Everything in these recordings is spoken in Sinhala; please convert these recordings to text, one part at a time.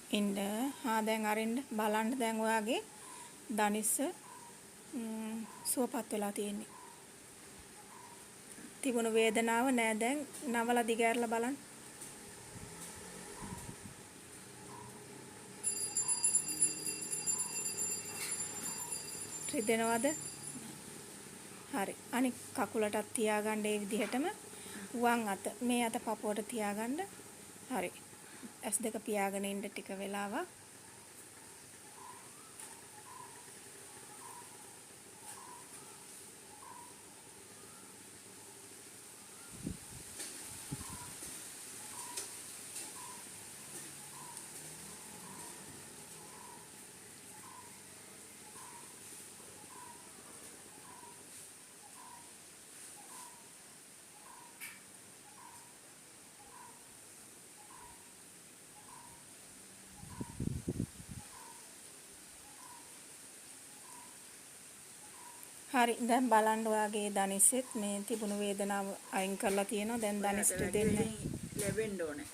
ඉන්න දැන් අරින්න බලන්න දැන් ඔයාගේ දනිස්ස සුවපත් වෙලා තියෙන්නේ. තිබුණු වේදනාව නෑ දැන් නවලා දිගෑරලා බලන්න. රිදෙනවද? හරි. අනික කකුලටත් තියාගන්න ඒ විදිහටම වම් අත මේ අත පපුවට තියාගන්න. හරි. S2 පියාගෙන ඉන්න ටික වෙලාවක්. හරි දැන් බලන්න ඔයාගේ දනිස්සෙත් මේ තිබුණු වේදනාව අයින් කරලා තියෙනවා. දැන් දනිස්ට දෙන්න ලැබෙන්න ඕනේ.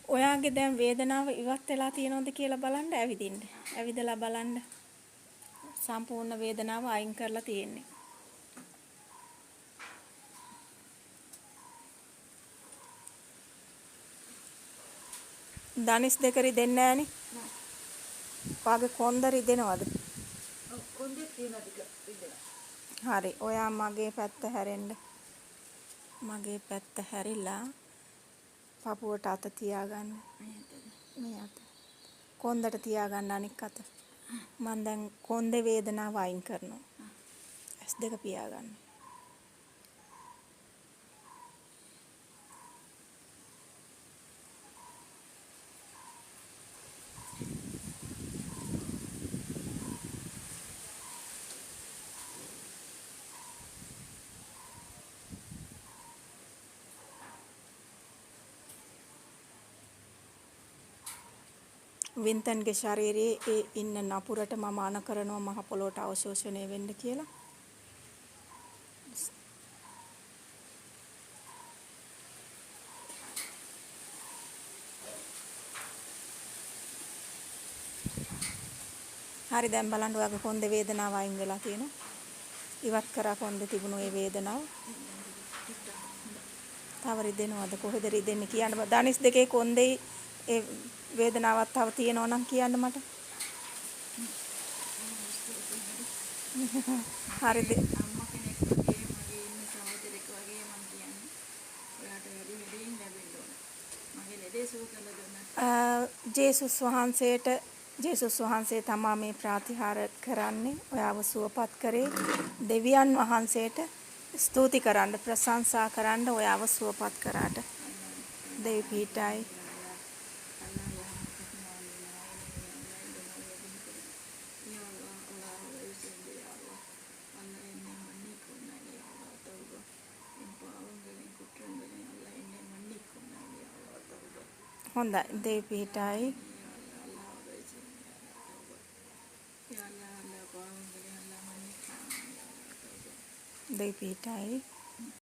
ඔයාගේ දැන් වේදනාව ඉවත් වෙලා තියෙනවද කියලා බලන්න ඇවිදින්න. ඇවිදලා බලන්න. සම්පූර්ණ වේදනාව අයින් කරලා තියෙන්නේ. දනිස් දෙක රිදෙන්නේ නැහනේ. ඔයාගේ කොන්ද රිදෙනවද? ඔව් කොන්දේ තියෙන ටික රිදෙනවා. හරි. ඔයා මගේ පැත්ත හැරෙන්න. මගේ පැත්ත හැරිලා පපුවට අත තියාගන්න. මේ අත. කොන්දට තියාගන්න අනික් අත. මම දැන් කොන්දේ වේදනාව අයින් කරනවා. S2 පියාගන්න. වින්තන්ගේ ශරීරයේ ඒ ඉන්න නපුරට මම අන කරනවා මහ පොළොවට අවශෝෂණය වෙන්න කියලා. හරි දැන් බලන්න ඔයාගේ කොන්දේ වේදනාව අයින් වෙලා තියෙනවා. ඉවත් කරා කොන්දේ තිබුණු ඒ වේදනාව. තව රිදෙනවද කොහෙද රිදෙන්නේ කියන්න බෑ. දනිස් දෙකේ කොන්දේ ඒ වේදනාවක් තව තියෙනවා නම් කියන්න මට. හරිද? අම්මා කෙනෙක් වගේ මගේ ඉන්න සහෝදරෙක් වගේ මම කියන්නේ. ඔයාට වැඩි වැඩියෙන් ලැබෙන්න ඕනේ. මගේ ලෙඩේ සුව කරලා දුන්නා. ජේසුස් වහන්සේ තමා මේ ප්‍රාතිහාර කරන්නේ. ඔයාව සුවපත් කරේ. දෙවියන් වහන්සේට ස්තුති කරන්න ප්‍රශංසා කරන්න ඔයාව සුවපත් කරාට. දෙවි පීඨයි. හොඳයි දෙවි පීඨයි. දෙවි පීඨයි.